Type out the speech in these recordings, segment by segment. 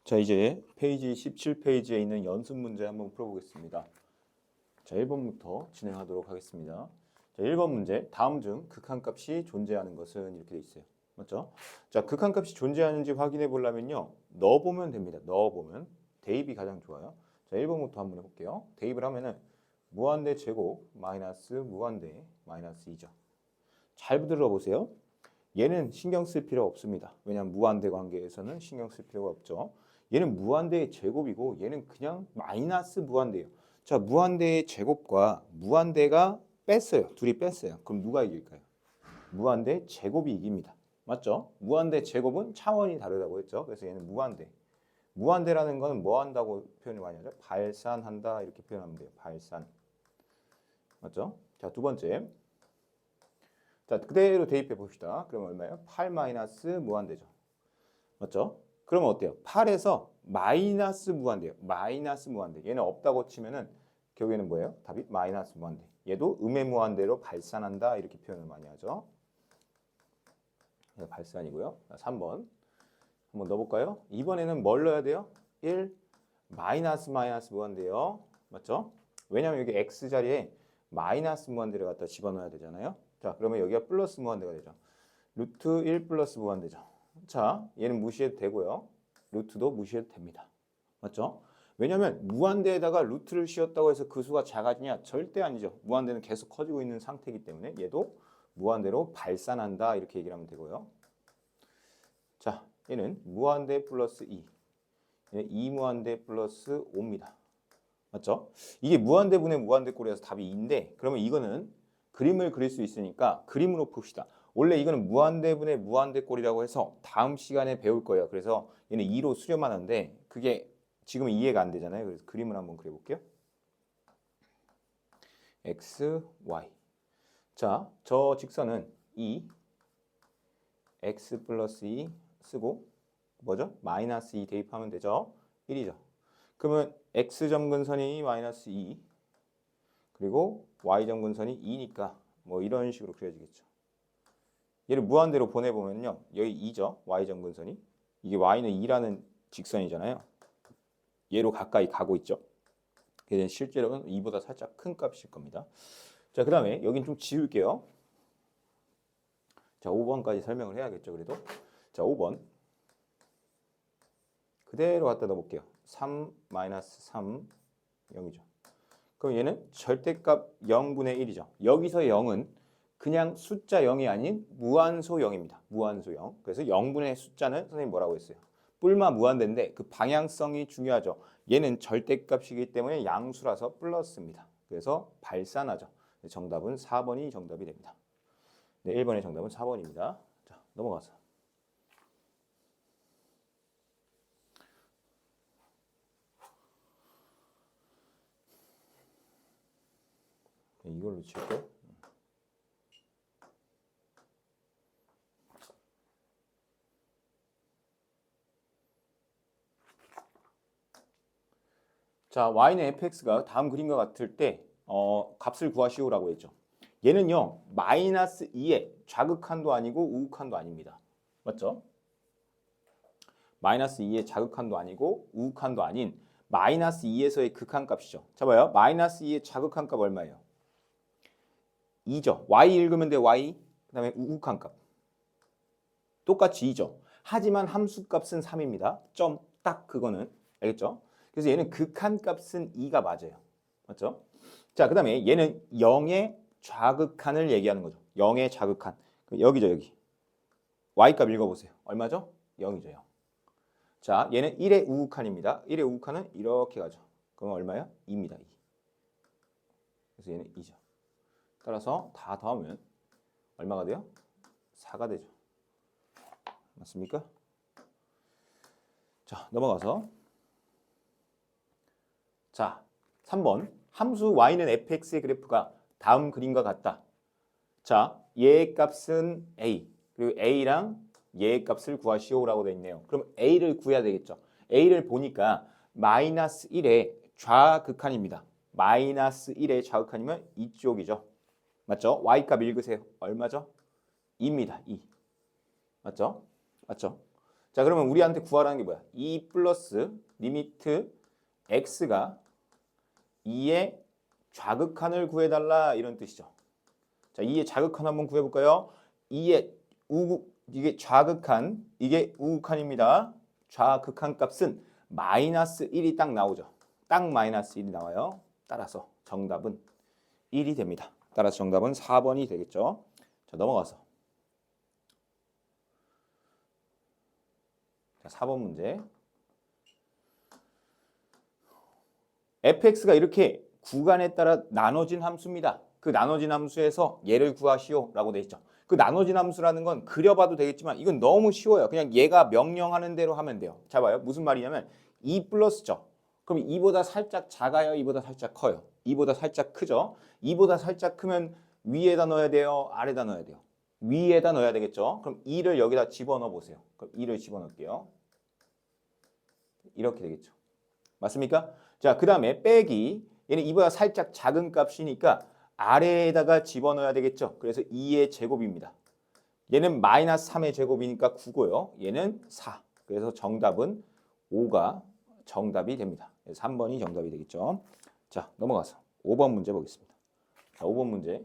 자, 이제 페이지 17페이지에 있는 연습 문제 한번 풀어보겠습니다. 자, 1번부터 진행하도록 하겠습니다. 자, 1번 문제. 다음 중 극한값이 존재하는 것은 이렇게 돼 있어요. 맞죠? 자, 극한값이 존재하는지 확인해 보려면요. 넣어보면 됩니다. 넣어보면. 대입이 가장 좋아요. 자, 1번부터 한번 해볼게요. 대입을 하면은 무한대 제곱 마이너스 무한대 마이너스 2죠. 잘 들어보세요. 얘는 신경 쓸 필요 없습니다. 왜냐하면 무한대 관계에서는 신경 쓸 필요가 없죠. 얘는 무한대의 제곱이고 얘는 그냥 마이너스 무한대예요. 자, 무한대의 제곱과 무한대가 뺐어요. 둘이 뺐어요. 그럼 누가 이길까요? 무한대 제곱이 이깁니다. 맞죠? 무한대 제곱은 차원이 다르다고 했죠. 그래서 얘는 무한대. 무한대라는 거는 뭐 한다고 표현을 많이 하죠? 발산한다 이렇게 표현하면 돼요. 발산. 맞죠? 자, 두 번째. 자, 그대로 대입해 봅시다. 그러면 얼마예요? 8 마이너스 무한대죠. 맞죠? 그러면 어때요? 8에서 마이너스 무한대요. 마이너스 무한대. 얘는 없다고 치면은 결국에는 뭐예요? 답이 마이너스 무한대. 얘도 음의 무한대로 발산한다 이렇게 표현을 많이 하죠. 발산이고요. 3번 한번 넣어볼까요? 이번에는 뭘 넣어야 돼요? 1 마이너스 무한대요. 맞죠? 왜냐면 여기 x 자리에 마이너스 무한대를 갖다 집어넣어야 되잖아요. 자, 그러면 여기가 플러스 무한대가 되죠. 루트 1 플러스 무한대죠. 자, 얘는 무시해도 되고요. 루트도 무시해도 됩니다. 맞죠? 왜냐하면 무한대에다가 루트를 씌웠다고 해서 그 수가 작아지냐? 절대 아니죠. 무한대는 계속 커지고 있는 상태이기 때문에 얘도 무한대로 발산한다 이렇게 얘기를 하면 되고요. 자, 얘는 무한대 플러스 2. 얘는 2무한대 플러스 5입니다. 맞죠? 이게 무한대분의 무한대꼴이라서 답이 2인데 그러면 이거는 그림을 그릴 수 있으니까 그림으로 풉시다. 원래 이거는 무한대분의 무한대꼴이라고 해서 다음 시간에 배울 거예요. 그래서 얘는 2로 수렴 하는데 그게 지금 이해가 안 되잖아요. 그래서 그림을 한번 그려볼게요. x, y. 자, 저 직선은 2, x 플러스 2 쓰고 뭐죠? 마이너스 2 대입하면 되죠. 1이죠. 그러면 x점근선이 마이너스 2 그리고 y점근선이 2니까 뭐 이런 식으로 그려지겠죠. 얘를 무한대로 보내보면요. 여기 2죠. y점근선이. 이게 y는 2라는 직선이잖아요. 얘로 가까이 가고 있죠. 그래서 실제로는 2보다 살짝 큰 값일 겁니다. 자, 그 다음에 여긴 좀 지울게요. 자, 5번까지 설명을 해야겠죠. 그래도. 자, 5번. 그대로 갖다 넣어볼게요. 3 마이너스 3 0이죠. 그럼 얘는 절대값 0분의 1이죠. 여기서 0은 그냥 숫자 0이 아닌 무한소 0입니다. 무한소 0. 그래서 0분의 숫자는 선생님 뭐라고 했어요? 뿔마 무한대인데 그 방향성이 중요하죠. 얘는 절대값이기 때문에 양수라서 플러스입니다. 그래서 발산하죠. 정답은 4번이 정답이 됩니다. 네, 1번의 정답은 4번입니다. 자, 넘어가서. 이걸로 칠까요? 자, y는 fx가 다음 그림과 같을 때 값을 구하시오라고 했죠. 얘는요, 마이너스 2의 좌극한도 아니고 우극한도 아닙니다. 맞죠? 마이너스 2의 좌극한도 아니고 우극한도 아닌 마이너스 2에서의 극한값이죠. 자, 봐요. 마이너스 2의 좌극한값 얼마예요? 2죠. y 읽으면 돼, y. 그 다음에 우극한값. 똑같이 2죠. 하지만 함수값은 3입니다. 점, 딱 그거는. 알겠죠? 그래서 얘는 극한값은 2가 맞아요. 맞죠? 자, 그 다음에 얘는 0의 좌극한을 얘기하는 거죠. 0의 좌극한. 여기죠, 여기. y값 읽어보세요. 얼마죠? 0이죠, 0. 자, 얘는 1의 우극한입니다. 1의 우극한은 이렇게 가죠. 그럼 얼마야? 2입니다, 2. 그래서 얘는 2죠. 따라서 다 더하면 얼마가 돼요? 4가 되죠. 맞습니까? 자, 넘어가서 자, 3번 함수 y는 fx의 그래프가 다음 그림과 같다. 자, 얘의 값은 a 그리고 a랑 얘의 값을 구하시오라고 되어 있네요. 그럼 a를 구해야 되겠죠. a를 보니까 마이너스 1의 좌극한입니다. 마이너스 1의 좌극한이면 이쪽이죠. 맞죠? y값 읽으세요. 얼마죠? 2입니다. 2. 맞죠? 맞죠? 자, 그러면 우리한테 구하라는 게 뭐야? 2 플러스 리미트 x가 2의 좌극한을 구해달라 이런 뜻이죠. 자, 2의 좌극한 한번 구해볼까요? 2의 이게 좌극한, 이게 우극한입니다. 좌극한 값은 마이너스 1이 딱 나오죠. 딱 마이너스 1이 나와요. 따라서 정답은 1이 됩니다. 따라서 정답은 4번이 되겠죠. 자, 넘어가서 자, 4번 문제. fx가 이렇게 구간에 따라 나눠진 함수입니다. 그 나눠진 함수에서 얘를 구하시오 라고 돼 있죠. 그 나눠진 함수라는 건 그려봐도 되겠지만 이건 너무 쉬워요. 그냥 얘가 명령하는 대로 하면 돼요. 자, 봐요. 무슨 말이냐면 2 플러스죠. 그럼 2보다 살짝 작아요? 2보다 살짝 커요? 2보다 살짝 크죠? 2보다 살짝 크면 위에다 넣어야 돼요? 아래다 넣어야 돼요? 위에다 넣어야 되겠죠? 그럼 2를 여기다 집어넣어 보세요. 그럼 2를 집어넣을게요. 이렇게 되겠죠. 맞습니까? 자, 그 다음에 빼기. 얘는 2보다 살짝 작은 값이니까 아래에다가 집어넣어야 되겠죠. 그래서 2의 제곱입니다. 얘는 마이너스 3의 제곱이니까 9고요. 얘는 4. 그래서 정답은 5가 정답이 됩니다. 3번이 정답이 되겠죠. 자, 넘어가서 5번 문제 보겠습니다. 자, 5번 문제.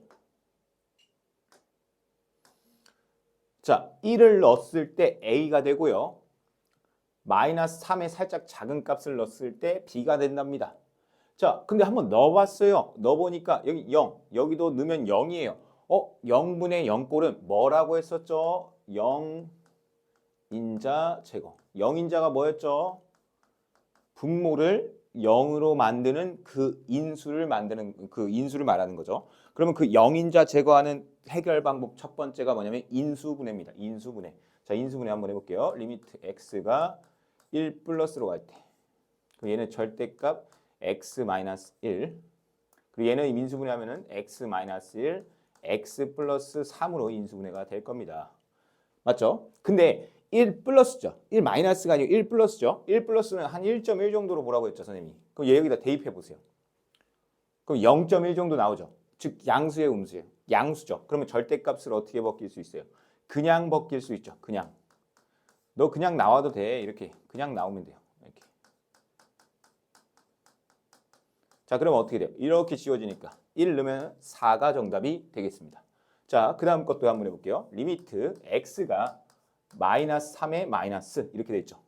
자, 1을 넣었을 때 A가 되고요. 마이너스 3의 살짝 작은 값을 넣었을 때 B가 된답니다. 자, 근데 한번 넣어봤어요. 넣어보니까 여기 0, 여기도 넣으면 0이에요. 0분의 0꼴은 뭐라고 했었죠? 0인자 제거. 0인자가 뭐였죠? 분모를 0으로 만드는 그 인수를 말하는 거죠. 그러면 그 0인자 제거하는 해결 방법 첫 번째가 뭐냐면 인수분해입니다. 인수분해. 자, 인수분해 한번 해볼게요. 리미트 x가 1 플러스로 갈 때. 그럼 얘는 절대값 x-1. 그리고 얘는 인수분해하면은 x-1, x 플러스 3으로 인수분해가 될 겁니다. 맞죠? 근데 1 플러스죠. 1 마이너스가 아니고 1 플러스죠. 1 플러스는 한 1.1 정도로 보라고 했죠, 선생님이. 그럼 얘 여기다 대입해 보세요. 그럼 0.1 정도 나오죠. 즉 양수의 음수예요. 양수죠. 그러면 절대값을 어떻게 벗길 수 있어요? 그냥 벗길 수 있죠. 그냥. 너 그냥 나와도 돼. 이렇게 그냥 나오면 돼요. 이렇게. 자, 그러면 어떻게 돼요? 이렇게 지워지니까 1 넣으면 4가 정답이 되겠습니다. 자, 그 다음 것도 한번 해볼게요. 리미트 x가 마이너스 3의 마이너스 이렇게 돼 있죠.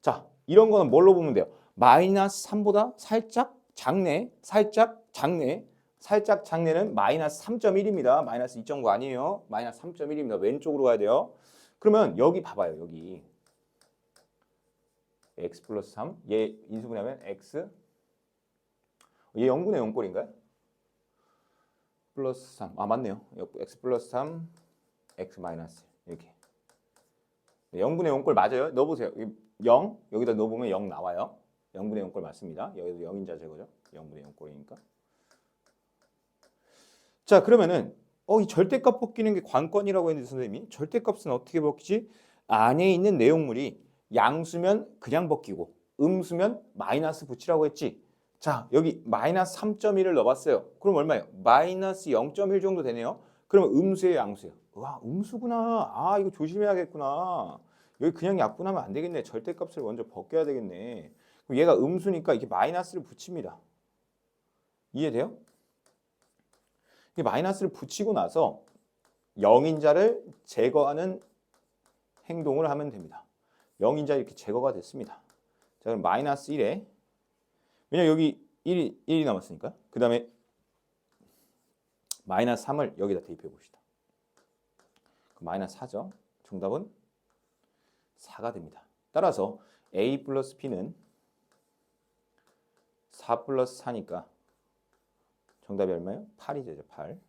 자, 이런 거는 뭘로 보면 돼요? 마이너스 3보다 살짝 작네. 살짝 작네. 살짝 작네는 마이너스 3.1입니다. 마이너스 2.9 아니에요. 마이너스 3.1입니다. 왼쪽으로 가야 돼요. 그러면 여기 봐봐요. 여기 x 플러스 3. 얘 인수분해하면 x. 얘 0분의 0꼴인가요? 플러스 3. 아, 맞네요. x 플러스 3, x 마이너스 이렇게. 0분의 0꼴 맞아요. 넣어보세요. 0 여기다 넣어보면 0 나와요. 0분의 0꼴 맞습니다. 여기도 0인자 제거죠. 0분의 0꼴이니까. 자, 그러면은 이 절대값 벗기는 게 관건이라고 했는데 선생님이 절대값은 어떻게 벗기지? 안에 있는 내용물이 양수면 그냥 벗기고 음수면 마이너스 붙이라고 했지. 자, 여기 마이너스 3.1을 넣어봤어요. 그럼 얼마예요? 마이너스 0.1 정도 되네요. 그러면 음수예요, 양수예요? 와, 음수구나. 아, 이거 조심해야겠구나. 여기 그냥 약분하면 안 되겠네. 절대값을 먼저 벗겨야 되겠네. 그럼 얘가 음수니까 이렇게 마이너스를 붙입니다. 이해돼요? 이 마이너스를 붙이고 나서 0인자를 제거하는 행동을 하면 됩니다. 0인자 이렇게 제거가 됐습니다. 자, 그럼 마이너스 1에 왜냐면 여기 1이 남았으니까. 그 다음에 마이너스 3을 여기다 대입해 봅시다. 마이너스 4죠. 정답은 4가 됩니다. 따라서 A 플러스 B는 4 플러스 4니까 정답이 얼마예요? 8이 되죠. 8.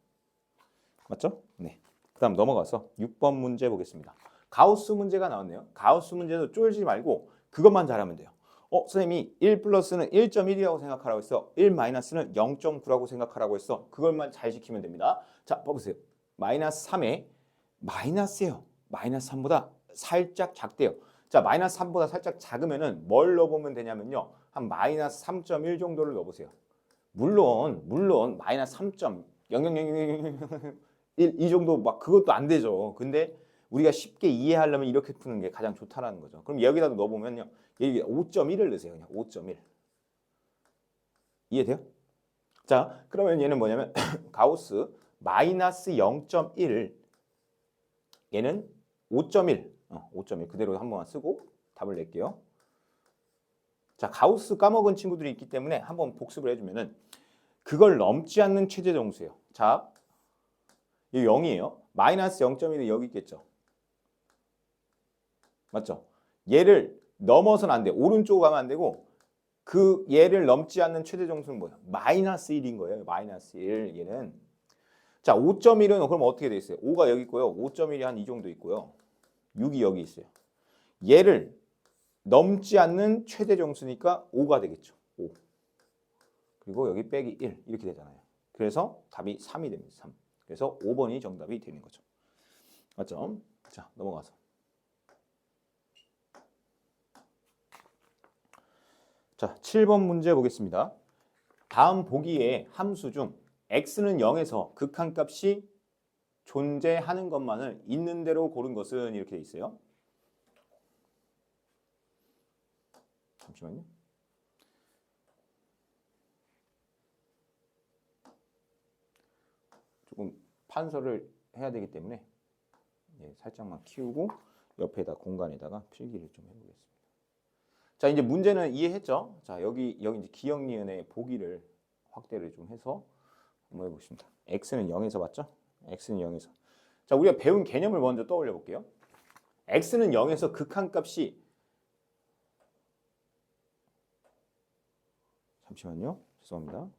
맞죠? 네. 그 다음 넘어가서 6번 문제 보겠습니다. 가우스 문제가 나왔네요. 가우스 문제도 쫄지 말고 그것만 잘하면 돼요. 선생님이 1 플러스는 1.1이라고 생각하라고 했어. 1 마이너스는 0.9라고 생각하라고 했어. 그걸만 잘 지키면 됩니다. 자, 봐보세요. 마이너스 3에 마이너스예요. 마이너스 3보다 살짝 작대요. 자, 마이너스 3보다 살짝 작으면은 뭘 넣어보면 되냐면요. 한 마이너스 3.1 정도를 넣어보세요. 물론 마이너스 3.00001 이 정도 막 그것도 안 되죠. 근데 우리가 쉽게 이해하려면 이렇게 푸는 게 가장 좋다라는 거죠. 그럼 여기다 넣어보면요. 여기 5.1을 넣으세요. 그냥 5.1. 이해돼요? 자, 그러면 얘는 뭐냐면 가우스 마이너스 0.1 얘는 5.1 5.1 그대로 한번 쓰고 답을 낼게요. 자, 가우스 까먹은 친구들이 있기 때문에 한번 복습을 해주면은 그걸 넘지 않는 최대 정수예요. 자, 이 0이에요. 마이너스 0.1이 여기 있겠죠. 맞죠? 얘를 넘어서는 안 돼. 오른쪽으로 가면 안 되고 그 얘를 넘지 않는 최대 정수는 뭐야? 마이너스 1인 거예요. 마이너스 1 얘는. 자, 5.1은 그럼 어떻게 돼 있어요? 5가 여기 있고요. 5.1이 한 이 정도 있고요. 6이 여기 있어요. 얘를 넘지 않는 최대 정수니까 5가 되겠죠. 5. 그리고 여기 빼기 1 이렇게 되잖아요. 그래서 답이 3이 됩니다. 3. 그래서 5번이 정답이 되는 거죠. 맞죠? 자, 넘어가서. 자, 7번 문제 보겠습니다. 다음 보기의 함수 중 x는 0에서 극한값이 존재하는 것만을 있는 대로 고른 것은 이렇게 돼 있어요. 잠시만요. 조금 판서를 해야 되기 때문에 살짝만 키우고 옆에다 공간에다가 필기를 좀 해보겠습니다. 자, 이제 문제는 이해했죠? 자, 여기 이제 기역 니은의 보기를 확대를 좀 해서 한번 해보겠습니다. x는 0에서 맞죠? x는 0에서. 자, 우리가 배운 개념을 먼저 떠올려 볼게요. x는 0에서 극한값이 잠시만요. 죄송합니다.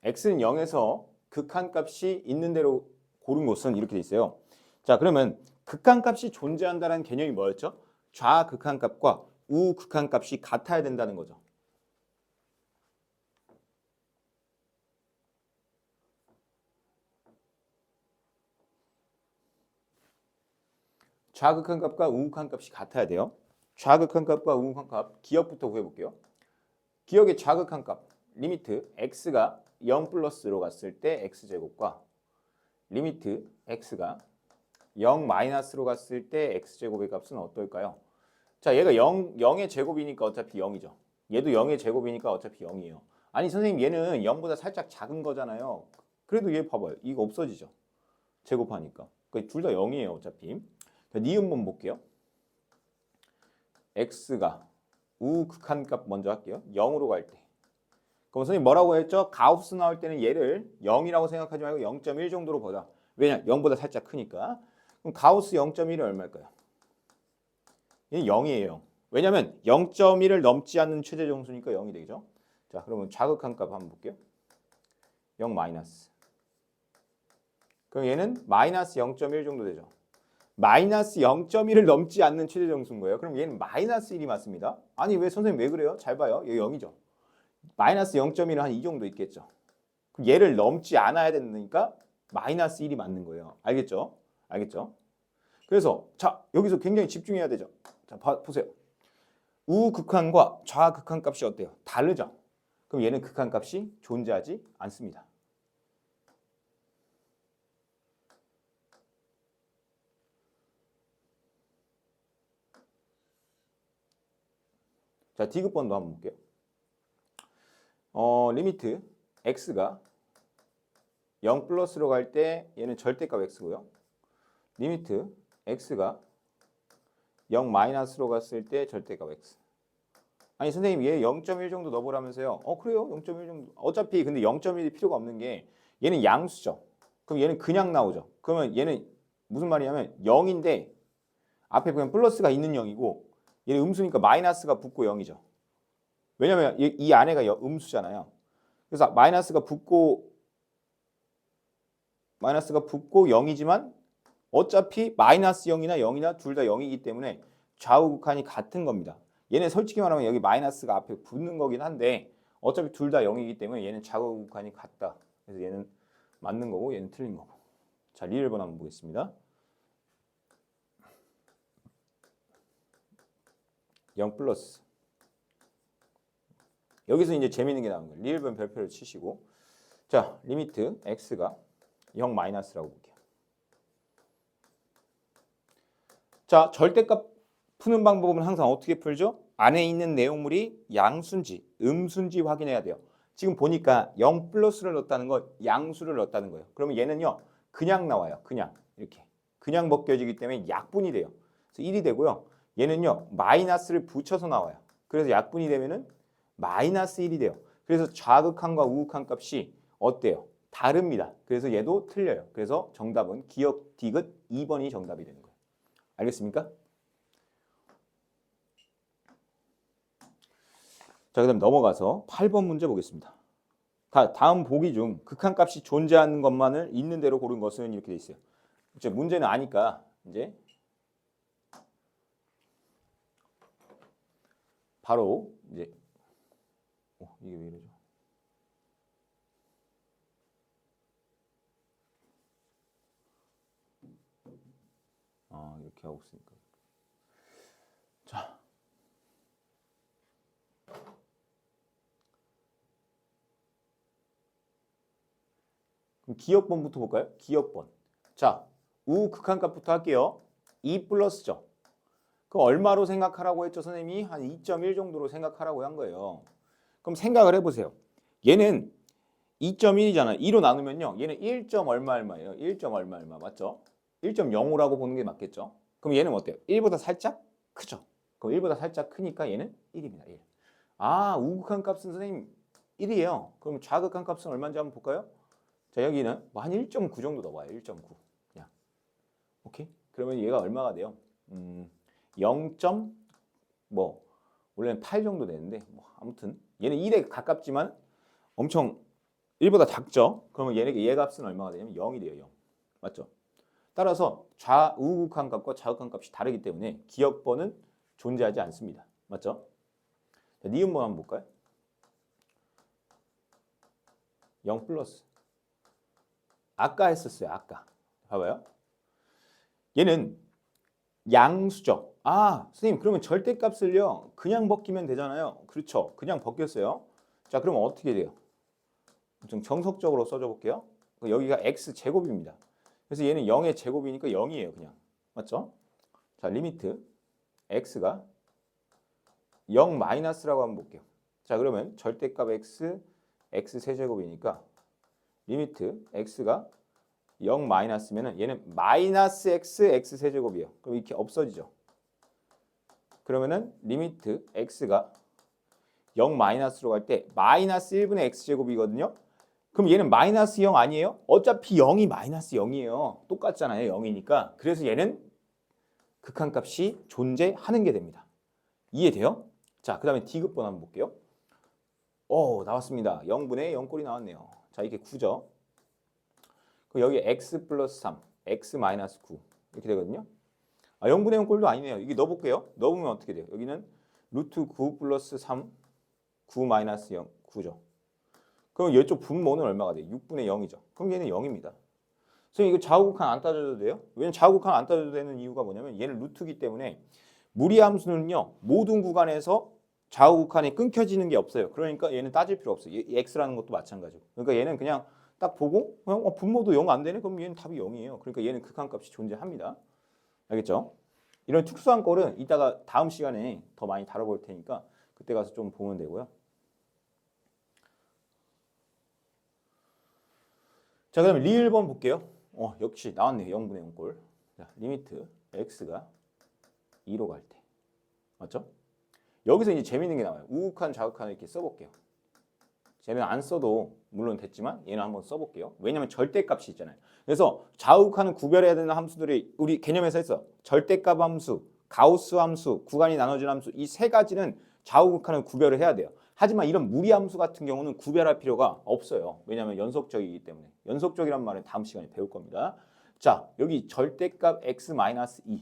x는 0에서 극한값이 있는 대로 고른 곳은 이렇게 돼 있어요. 자, 그러면 극한값이 존재한다는 개념이 뭐였죠? 좌극한값과 우극한값이 같아야 된다는 거죠. 좌극한값과 우극한값이 같아야 돼요. 좌극한값과 우극한값 기억부터 구해볼게요. 기억의 좌극한값 리미트 x가 0 플러스로 갔을 때 x제곱과 리미트 x가 0 마이너스로 갔을 때 x제곱의 값은 어떨까요? 자, 얘가 0의 제곱이니까 어차피 0이죠. 얘도 0의 제곱이니까 어차피 0이에요. 아니 선생님 얘는 0보다 살짝 작은 거잖아요. 그래도 얘 봐봐요. 이거 없어지죠. 제곱하니까. 둘 다 0이에요 어차피. 니은번 볼게요. x가 우극한값 먼저 할게요. 0으로 갈 때. 그럼 선생님 뭐라고 했죠? 가우스 나올 때는 얘를 0이라고 생각하지 말고 0.1 정도로 보자. 왜냐? 0보다 살짝 크니까. 그럼 가우스 0.1이 얼마일까요? 얘는 0이에요. 왜냐면 0.1을 넘지 않는 최대 정수니까 0이 되죠. 자, 그러면 좌극한값 한번 볼게요. 0 마이너스. 그럼 얘는 마이너스 0.1 정도 되죠. 마이너스 0.1을 넘지 않는 최대 정수인 거예요. 그럼 얘는 마이너스 1이 맞습니다. 아니 왜 선생님 왜 그래요? 잘 봐요. 얘 0이죠. 마이너스 0.1은 한 이 정도 있겠죠. 그럼 얘를 넘지 않아야 되니까 마이너스 1이 맞는 거예요. 알겠죠? 알겠죠? 그래서 자 여기서 굉장히 집중해야 되죠. 자 보세요. 우극한과 좌극한 값이 어때요? 다르죠? 그럼 얘는 극한값이 존재하지 않습니다. 자, 디귿번도 한번 볼게요. 리미트 x가 0 플러스로 갈 때 얘는 절대값 x고요. 리미트 x가 0 마이너스로 갔을 때 절대값 x. 아니 선생님 얘 0.1 정도 넣어보라면서요. 그래요. 0.1 정도. 어차피 근데 0.1이 필요가 없는 게 얘는 양수죠. 그럼 얘는 그냥 나오죠. 그러면 얘는 무슨 말이냐면 0인데 앞에 그냥 플러스가 있는 0이고 얘는 음수니까 마이너스가 붙고 0이죠. 왜냐면 이 안에가 음수잖아요. 그래서 마이너스가 붙고 0이지만 어차피 마이너스 0이나 0이나 둘 다 0이기 때문에 좌우극한이 같은 겁니다. 얘는 솔직히 말하면 여기 마이너스가 앞에 붙는 거긴 한데 어차피 둘 다 0이기 때문에 얘는 좌우극한이 같다. 그래서 얘는 맞는 거고 얘는 틀린 거고. 자, 리을 번 한번 보겠습니다. 0 플러스. 여기서 이제 재밌는 게 나오는 거예요. 리을 번 별표를 치시고, 자, 리미트 x가 0 마이너스라고 볼게요. 자, 절대값 푸는 방법은 항상 어떻게 풀죠? 안에 있는 내용물이 양수인지 음수인지 확인해야 돼요. 지금 보니까 0 플러스를 넣었다는 건 양수를 넣었다는 거예요. 그러면 얘는요, 그냥 나와요. 그냥 이렇게 그냥 벗겨지기 때문에 약분이 돼요. 그래서 1이 되고요. 얘는요, 마이너스를 붙여서 나와요. 그래서 약분이 되면은 마이너스 1이 돼요. 그래서 좌극한과 우극한 값이 어때요? 다릅니다. 그래서 얘도 틀려요. 그래서 정답은 기억 디귿 2번이 정답이 되는 거예요. 알겠습니까? 자, 그다음 넘어가서 8번 문제 보겠습니다. 다음 보기 중 극한값이 존재하는 것만을 있는 대로 고른 것은 이렇게 돼 있어요. 이제 문제는 아니까 이제 바로 이제 이게 왜 이러죠? 이렇게 하고 있으니까. 자, 그럼 기억번부터 볼까요? 기억번. 자, 우극한값부터 할게요. 2 플러스죠. 그럼 얼마로 생각하라고 했죠, 선생님이? 한 2.1 정도로 생각하라고 한 거예요. 그럼 생각을 해보세요. 얘는 2.1이잖아요. 2로 나누면요. 얘는 1. 얼마 얼마예요? 1. 얼마 얼마 맞죠? 1.05라고 보는 게 맞겠죠? 그럼 얘는 어때요? 1보다 살짝 크죠? 그럼 1보다 살짝 크니까 얘는 1입니다. 1. 아, 우극한 값은 선생님 1이에요. 그럼 좌극한 값은 얼마인지 한번 볼까요? 자, 여기는 뭐 한 1.9 정도 넣어봐요. 1.9. 그냥. 오케이? 그러면 얘가 얼마가 돼요? 0. 뭐 원래는 8 정도 되는데 뭐 아무튼 얘는 1에 가깝지만 엄청 1보다 작죠? 그러면 얘 값은 얼마가 되냐면 0이 돼요. 0. 맞죠? 따라서 우극한 값과 좌극한 값이 다르기 때문에 기억번은 존재하지 않습니다. 맞죠? 자, 니은번 한번 볼까요? 0 플러스. 아까 했었어요. 아까. 봐봐요. 얘는 양수죠. 아, 선생님 그러면 절대값을요. 그냥 벗기면 되잖아요. 그렇죠. 그냥 벗겼어요. 자, 그러면 어떻게 돼요? 좀 정석적으로 써줘 볼게요. 여기가 x제곱입니다. 그래서 얘는 0의 제곱이니까 0이에요. 그냥. 맞죠? 자, 리미트 x가 0 마이너스라고 한번 볼게요. 자, 그러면 절대값 x 세제곱이니까 리미트 x가 0 마이너스면은 얘는 마이너스 x 세제곱이에요. 그럼 이렇게 없어지죠. 그러면은 리미트 x가 0 마이너스로 갈 때 마이너스 1분의 x제곱이거든요. 그럼 얘는 마이너스 0 아니에요? 어차피 0이 마이너스 0이에요. 똑같잖아요. 0이니까. 그래서 얘는 극한값이 존재하는 게 됩니다. 이해돼요? 자, 그 다음에 디귿번 한번 볼게요. 나왔습니다. 0분의 0꼴이 나왔네요. 자, 이게 9죠. 그럼 여기 x 플러스 3, x 마이너스 9 이렇게 되거든요. 0분의 0꼴도 아니네요. 이게 넣어볼게요. 넣으면 어떻게 돼요? 여기는 루트 9 플러스 3, 9 마이너스 0, 9죠. 그럼 이쪽 분모는 얼마가 돼요? 6분의 0이죠. 그럼 얘는 0입니다. 그래서 이거 좌우극한 안 따져도 돼요? 왜냐면 좌우극한 안 따져도 되는 이유가 뭐냐면 얘는 루트기 때문에 무리함수는요. 모든 구간에서 좌우극한이 끊겨지는 게 없어요. 그러니까 얘는 따질 필요 없어요. x라는 것도 마찬가지고. 그러니까 얘는 그냥 딱 보고 그냥 분모도 0 안 되네? 그럼 얘는 답이 0이에요. 그러니까 얘는 극한값이 존재합니다. 알겠죠? 이런 특수한 꼴은 이따가 다음 시간에 더 많이 다뤄볼 테니까 그때 가서 좀 보면 되고요. 자, 그다음에 리을번 볼게요. 역시 나왔네요. 0분의 0 꼴. 자, 리미트 x가 2로 갈 때. 맞죠? 여기서 이제 재밌는 게 나와요. 우극한, 좌극한을 이렇게 써볼게요. 쟤는 안 써도 물론 됐지만 얘는 한번 써볼게요. 왜냐하면 절대값이 있잖아요. 그래서 좌우극한은 구별해야 되는 함수들이 우리 개념에서 했어. 절대값 함수, 가우스 함수, 구간이 나눠진 함수 이 세 가지는 좌우극한은 구별을 해야 돼요. 하지만 이런 무리함수 같은 경우는 구별할 필요가 없어요. 왜냐하면 연속적이기 때문에. 연속적이란 말은 다음 시간에 배울 겁니다. 자, 여기 절대값 x-2,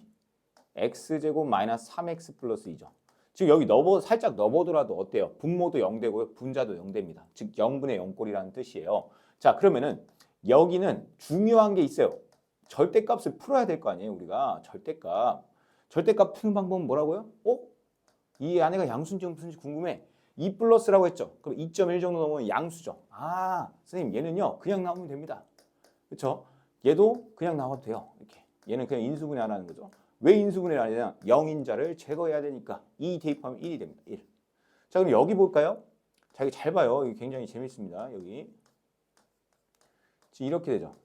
x제곱 마이너스 3x 플러스 2죠. 지금 여기 살짝 넣어보더라도 어때요? 분모도 0되고요. 분자도 0됩니다. 즉 0분의 0꼴이라는 뜻이에요. 자, 그러면은 여기는 중요한 게 있어요. 절대값을 풀어야 될 거 아니에요, 우리가. 절대값 푸는 방법은 뭐라고요? 이 안에가 양수인지 무슨지 궁금해. 2 플러스라고 했죠. 그럼 2.1 정도 넘으면 양수죠. 아, 선생님 얘는요 그냥 나오면 됩니다. 그렇죠? 얘도 그냥 나와도 돼요. 이렇게. 얘는 그냥 인수분해 안 하는 거죠. 왜 인수분해를 안 하냐? 0인자를 제거해야 되니까 2 대입하면 1이 됩니다. 1. 자, 그럼 여기 볼까요? 자, 여기 잘 봐요. 이게 굉장히 재밌습니다. 여기. 지금 이렇게 되죠.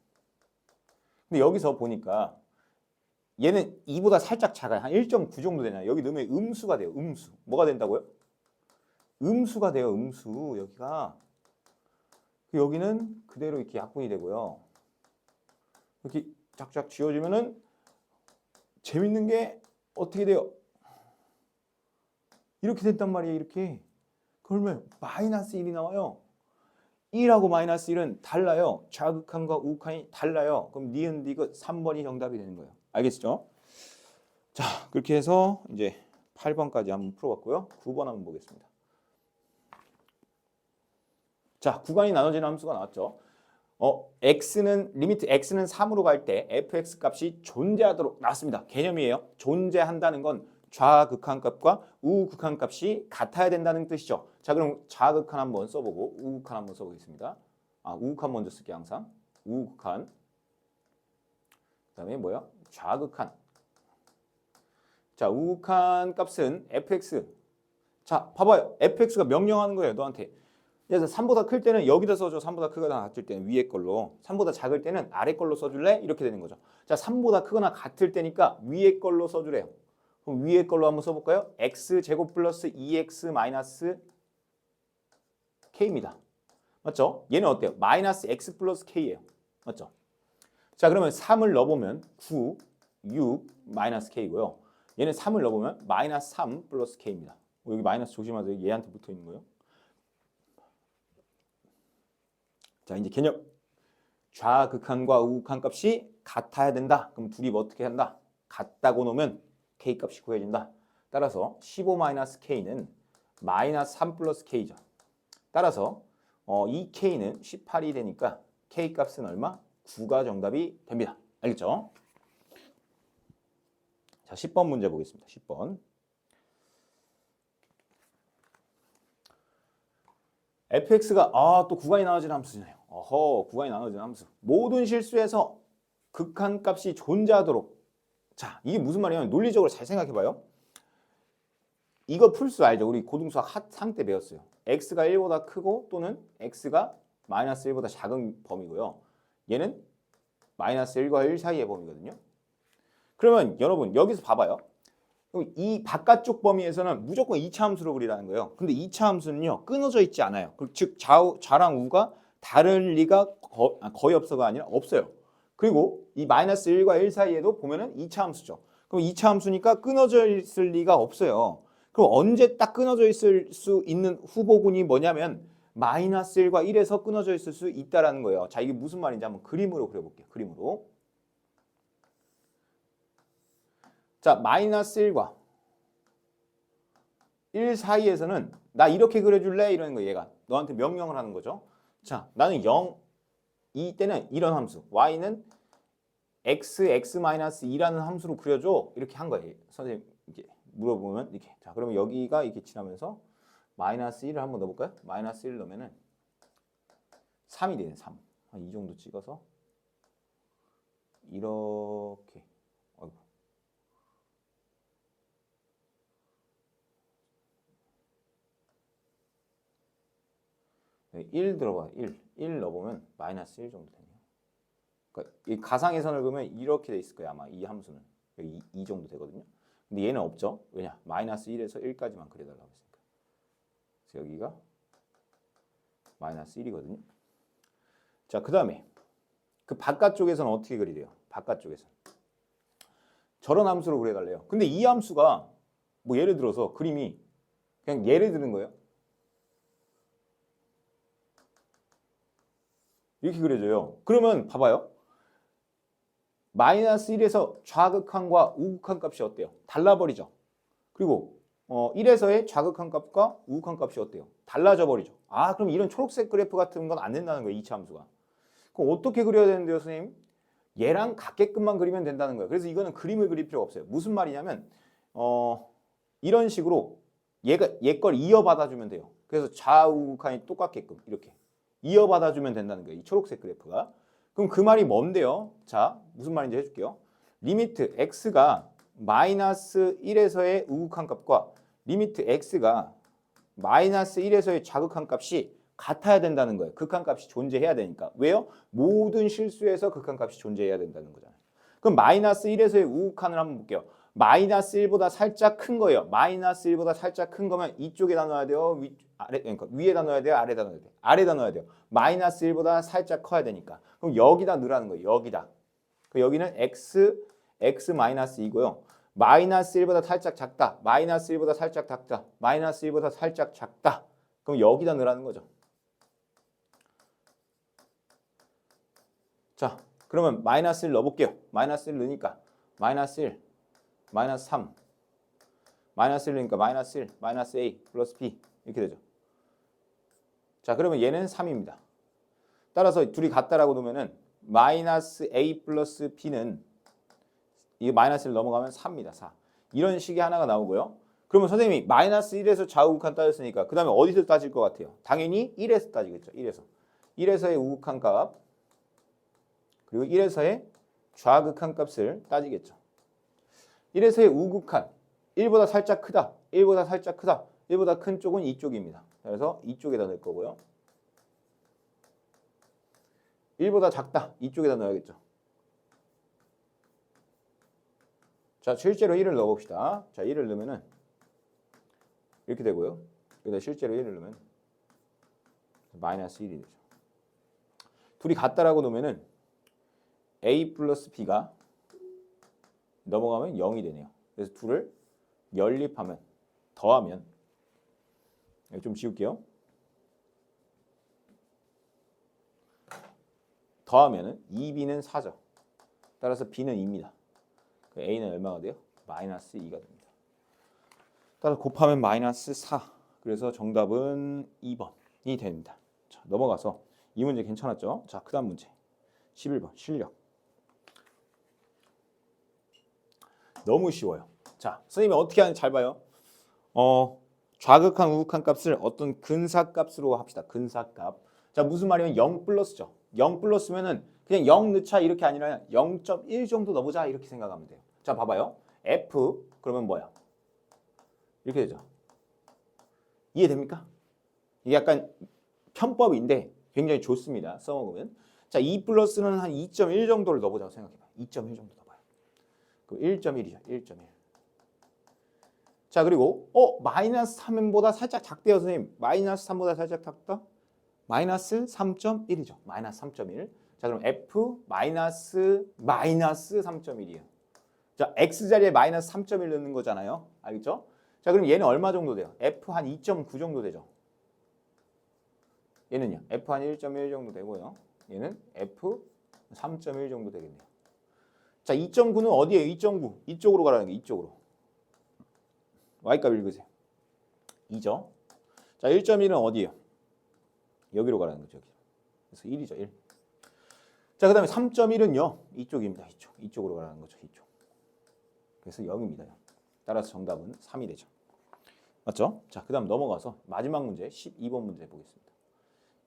근데 여기서 보니까 얘는 2보다 살짝 작아요. 한 1.9 정도 되나요? 여기 넣으면 음수가 돼요. 음수. 뭐가 된다고요? 음수가 돼요. 음수. 여기가. 여기는 그대로 이렇게 약분이 되고요. 이렇게 쫙쫙 지워주면은 재밌는 게 어떻게 돼요? 이렇게 됐단 말이에요. 이렇게. 그러면 마이너스 1이 나와요. 1하고 마이너스 1은 달라요. 좌극한과 우극한이 달라요. 그럼 니은 디귿 3번이 정답이 되는 거예요. 알겠죠? 자, 그렇게 해서 이제 8번까지 한번 풀어봤고요. 9번 한번 보겠습니다. 자, 구간이 나눠지는 함수가 나왔죠. 리미트 x는 3으로 갈 때 fx 값이 존재하도록 나왔습니다. 개념이에요. 존재한다는 건 좌극한값과 우극한값이 같아야 된다는 뜻이죠. 자, 그럼 좌극한 한번 써보고 우극한 한번 써보겠습니다. 우극한 먼저 쓸게 항상. 우극한. 그다음에 뭐야? 좌극한. 자, 우극한 값은 fx. 자, 봐봐요. fx가 명령하는 거예요, 너한테. 그래서 3보다 클 때는 여기다 써줘. 3보다 크거나 같을 때는 위에 걸로. 3보다 작을 때는 아래 걸로 써줄래? 이렇게 되는 거죠. 자, 3보다 크거나 같을 때니까 위에 걸로 써주래요. 그럼 위에 걸로 한번 써볼까요? x제곱 플러스 2x 마이너스 k입니다. 맞죠? 얘는 어때요? 마이너스 x 플러스 k예요. 맞죠? 자, 그러면 3을 넣어보면 9, 6, 마이너스 k고요. 얘는 3을 넣어보면 마이너스 3 플러스 k입니다. 여기 마이너스 조심하세요. 얘한테 붙어 있는 거예요. 자, 이제 개념. 좌극한과 우극한 값이 같아야 된다. 그럼 둘이 뭐 어떻게 한다? 같다고 놓으면 k 값이 구해진다. 따라서 15-k는 마이너스 3 플러스 k죠. 따라서 이 k는 18이 되니까 k 값은 얼마? 9가 정답이 됩니다. 알겠죠? 자, 10번 문제 보겠습니다. 10번. fx가 또 구간이 나눠지는 함수잖아요. 구간이 나눠지는 함수. 모든 실수에서 극한값이 존재하도록. 자, 이게 무슨 말이냐면 논리적으로 잘 생각해봐요. 이거 풀 수 알죠? 우리 고등수학 상 때 배웠어요. x가 1보다 크고 또는 x가 마이너스 1보다 작은 범위고요. 얘는 마이너스 1과 1 사이의 범위거든요. 그러면 여러분 여기서 봐봐요. 이 바깥쪽 범위에서는 무조건 2차 함수로 그리라는 거예요. 근데 2차 함수는요 끊어져 있지 않아요. 즉 좌랑 우가 다를 리가 거의 없어가 아니라 없어요. 그리고 이 마이너스 1과 1 사이에도 보면은 2차 함수죠. 그럼 2차 함수니까 끊어져 있을 리가 없어요. 그럼 언제 딱 끊어져 있을 수 있는 후보군이 뭐냐면 마이너스 1과 1에서 끊어져 있을 수 있다라는 거예요. 자, 이게 무슨 말인지 한번 그림으로 그려볼게요. 그림으로. 자, 마이너스 1과 1 사이에서는 나 이렇게 그려줄래? 이러는 거예요. 얘가 너한테 명령을 하는 거죠. 자, 나는 0, 이때는 이런 함수 y는 x-2라는 함수로 그려줘. 이렇게 한 거예요. 선생님 이제 물어보면 이렇게. 자, 그러면 여기가 이렇게 지나면서 마이너스 1을 한번 넣어볼까요? 마이너스 1 넣으면은 3이 되네. 3. 한 이 정도 찍어서 이렇게. 1 들어가. 1 넣어보면 마이너스 1 정도 되네요. 그러니까 이 가상의 선을 그으면 이렇게 돼 있을 거예요. 아마 이 함수는. 여기 2 정도 되거든요. 근데 얘는 없죠. 왜냐? 마이너스 1에서 1까지만 그려달라고 했으니까. 그래서 여기가 마이너스 1이거든요. 자, 그 다음에 그 바깥쪽에서는 어떻게 그리래요? 바깥쪽에서 저런 함수로 그려달래요. 근데 이 함수가 뭐 예를 들어서 그림이 그냥 예를 드는 거예요. 이렇게 그려져요. 그러면 봐봐요. 마이너스 1에서 좌극한과 우극한 값이 어때요? 달라버리죠. 그리고 1에서의 좌극한 값과 우극한 값이 어때요? 달라져 버리죠. 그럼 이런 초록색 그래프 같은 건 안 된다는 거예요. 2차 함수가. 그럼 어떻게 그려야 되는데요, 선생님? 얘랑 같게끔만 그리면 된다는 거예요. 그래서 이거는 그림을 그릴 필요가 없어요. 무슨 말이냐면 이런 식으로 얘 걸 이어받아 주면 돼요. 그래서 좌우극한이 똑같게끔 이렇게 이어받아 주면 된다는 거예요. 이 초록색 그래프가. 그럼 그 말이 뭔데요? 자, 무슨 말인지 해줄게요. 리미트 x가 마이너스 1에서의 우극한 값과 리미트 x가 마이너스 1에서의 좌극한 값이 같아야 된다는 거예요. 극한값이 존재해야 되니까. 왜요? 모든 실수에서 극한값이 존재해야 된다는 거잖아요. 그럼 마이너스 1에서의 우극한을 한번 볼게요. 마이너스 1보다 살짝 큰 거예요. 마이너스 1보다 살짝 큰 거면 이쪽에다 넣어야 돼요. 그러니까 위에다 넣어야 돼요. 아래다 넣어야 돼요. 아래다 넣어야 돼요. 마이너스 1보다 살짝 커야 되니까. 그럼 여기다 넣으라는 거예요. 여기다. 여기는 x 마이너스 2고요. 마이너스 1보다 살짝 작다. 마이너스 1보다 살짝 작다. 마이너스 1보다 살짝 작다. 그럼 여기다 넣으라는 거죠. 자, 그러면 마이너스 1 넣어볼게요. 마이너스 1 넣으니까 마이너스 1, 마이너스 3, 마이너스 1 넣으니까 마이너스 1, 마이너스 a 플러스 b 이렇게 되죠. 자, 그러면 얘는 3입니다. 따라서 둘이 같다라고 놓으면은 마이너스 a 플러스 b는 이 마이너스 1 넘어가면 4입니다. 4. 이런 식이 하나가 나오고요. 그러면 선생님이 마이너스 1에서 좌우극한 따졌으니까 그 다음에 어디서 따질 것 같아요? 당연히 1에서 따지겠죠. 1에서의 우극한 값 그리고 1에서의 좌극한 값을 따지겠죠. 1에서의 우극한 1보다 살짝 크다. 1보다 살짝 크다. 1보다 큰 쪽은 이쪽입니다. 그래서 이쪽에다 넣을 거고요. 1보다 작다. 이쪽에다 넣어야겠죠. 자, 실제로 1을 넣어봅시다. 자, 1을 넣으면은 이렇게 되고요. 여기다 실제로 1을 넣으면 마이너스 1이 되죠. 둘이 같다라고 놓으면은 a 플러스 b가 넘어가면 0이 되네요. 그래서 둘을 연립하면 더하면 좀 지울게요. 더하면은 2b는 4죠. 따라서 b는 2입니다. a는 얼마가 돼요? 마이너스 2가 됩니다. 따라서 곱하면 마이너스 4. 그래서 정답은 2번이 됩니다. 자, 넘어가서 이 문제 괜찮았죠? 자, 그 다음 문제 11번 실력. 너무 쉬워요. 자, 선생님이 어떻게 하는지 잘 봐요. 좌극한 우극한 값을 어떤 근사값으로 합시다. 근사값. 자, 무슨 말이면 0 플러스죠. 0 플러스면은 그냥 0 넣자 이렇게 아니라 0.1 정도 넣어보자 이렇게 생각하면 돼요. 자, 봐봐요. f 그러면 뭐야? 이렇게 되죠. 이해됩니까? 이게 약간 편법인데 굉장히 좋습니다. 써먹으면. 자, 2 플러스는 한 2.1 정도를 넣어보자고 생각해봐. 2.1 정도 넣어봐요. 그 1.1이죠. 1.1. 자, 그리고 마이너스 3보다 살짝 작대요, 선생님. 마이너스 3보다 살짝 작다? 마이너스 3.1이죠. 마이너스 3.1. 자, 그럼 f 마이너스 3.1이에요. 자, x 자리에 마이너스 3.1 넣는 거잖아요. 알겠죠? 자, 그럼 얘는 얼마 정도 돼요? f 한 2.9 정도 되죠. 얘는요. f 한 1.1 정도 되고요. 얘는 f 3.1 정도 되겠네요. 자, 2.9는 어디에요? 2.9. 이쪽으로 가라는 게 이쪽으로. y값 읽으세요. 2죠. 자, 1.1은 어디에요? 여기로 가라는 거죠. 여기. 그래서 1이죠. 1. 자, 그 다음에 3.1은요. 이쪽입니다. 이쪽으로 가라는 거죠. 이쪽. 그래서 0입니다. 따라서 정답은 3이 되죠. 맞죠? 자, 그 다음 넘어가서 마지막 문제 12번 문제 보겠습니다.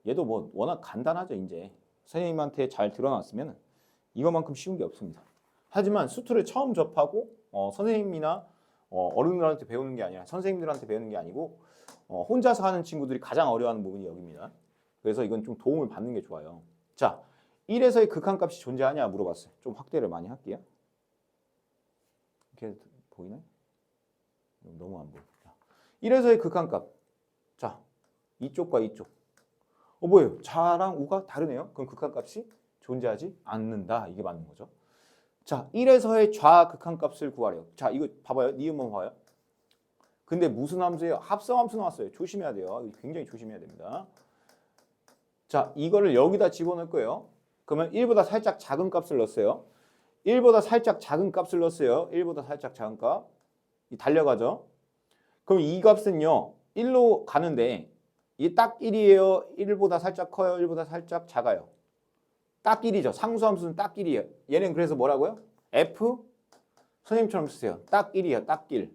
얘도 뭐 워낙 간단하죠. 이제 선생님한테 잘 드러났으면 이것만큼 쉬운 게 없습니다. 하지만 수투를 처음 접하고 선생님이나 어른들한테 배우는 게 아니라 선생님들한테 배우는 게 아니고 혼자서 하는 친구들이 가장 어려워하는 부분이 여기입니다. 그래서 이건 좀 도움을 받는 게 좋아요. 자, 1에서의 극한값이 존재하냐 물어봤어요. 좀 확대를 많이 할게요. 이렇게 보이나요? 너무 안 보여. 1에서의 극한값. 자, 이쪽과 이쪽. 뭐예요? 좌랑 우가 다르네요. 그럼 극한값이 존재하지 않는다. 이게 맞는 거죠. 자, 1에서의 좌극한값을 구하래요. 자, 이거 봐봐요. 니은만 봐요. 근데 무슨 함수예요? 합성함수 나왔어요. 조심해야 돼요. 굉장히 조심해야 됩니다. 자, 이거를 여기다 집어넣을 거예요. 그러면 1보다 살짝 작은 값을 넣었어요. 1보다 살짝 작은 값을 넣었어요. 1보다 살짝 작은 값. 달려가죠. 그럼 이 값은요. 1로 가는데 이게 딱 1이에요. 1보다 살짝 커요. 1보다 살짝 작아요. 딱 1이죠. 상수함수는 딱 1이에요. 얘는 그래서 뭐라고요? F 선생님처럼 쓰세요. 딱 1이에요. 딱 1.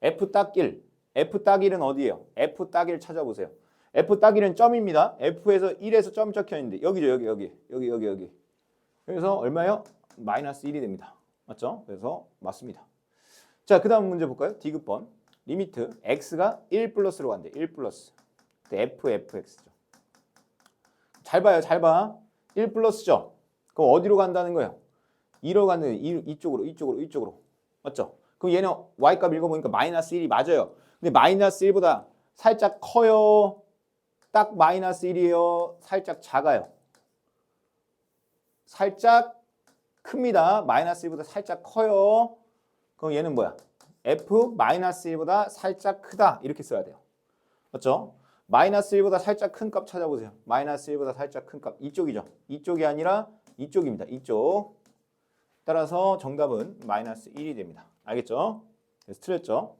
F 딱 1. F 딱 1은 어디예요? F 딱 1 찾아보세요. F 딱 1은 점입니다. F에서 1에서 점 적혀 있는데 여기죠. 여기. 그래서 얼마요? 마이너스 1이 됩니다. 맞죠? 그래서 맞습니다. 자, 그 다음 문제 볼까요? 디귿번. 리미트 x가 1 플러스로 간대. 1 플러스. fx죠. 잘 봐요. 잘 봐. 1 플러스죠. 그럼 어디로 간다는 거예요? 2로 가는 이쪽으로. 맞죠? 그럼 얘는 y값 읽어보니까 마이너스 1이 맞아요. 근데 마이너스 1보다 살짝 커요. 딱 마이너스 1이에요. 살짝 작아요. 살짝 큽니다. 마이너스 1보다 살짝 커요. 그럼 얘는 뭐야? f 마이너스 1보다 살짝 크다. 이렇게 써야 돼요. 맞죠? 마이너스 1보다 살짝 큰 값 찾아보세요. 마이너스 1보다 살짝 큰 값. 이쪽이죠. 이쪽이 아니라 이쪽입니다. 이쪽. 따라서 정답은 마이너스 1이 됩니다. 알겠죠? 그래서 틀렸죠?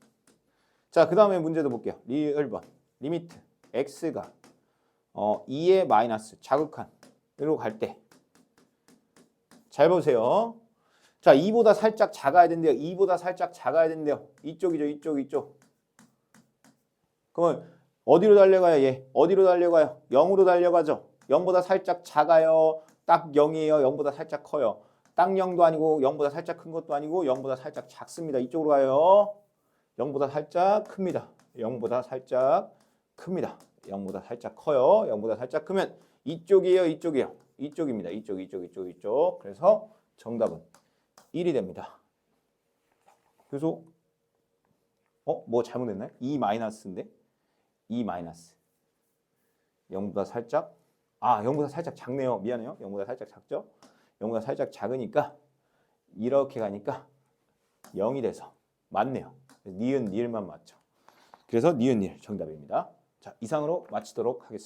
자, 그 다음에 문제도 볼게요. 1번. 리미트 x가 2의 마이너스 자극한으로 갈 때. 잘 보세요. 자, 2보다 살짝 작아야 된대요. 2보다 살짝 작아야 된대요. 이쪽이죠. 이쪽. 그러면 어디로 달려가요? 얘 어디로 달려가요? 0으로 달려가죠. 0보다 살짝 작아요. 딱 0이에요. 0보다 살짝 커요. 딱 0도 아니고 0보다 살짝 큰 것도 아니고 0보다 살짝 작습니다. 이쪽으로 가요. 0보다 살짝 큽니다. 0보다 살짝 큽니다. 0보다 살짝 커요. 0보다 살짝 크면 이쪽이에요. 이쪽입니다. 이쪽. 그래서 정답은 1이 됩니다. 그래서 뭐 잘못했나요? 2 마이너스인데 2 마이너스 0보다 살짝 0보다 살짝 작네요. 미안해요. 0보다 살짝 작죠? 0보다 살짝 작으니까 이렇게 가니까 0이 돼서 맞네요. 니은 니을만 맞죠. 그래서 니은 니을 정답입니다. 자, 이상으로 마치도록 하겠습니다.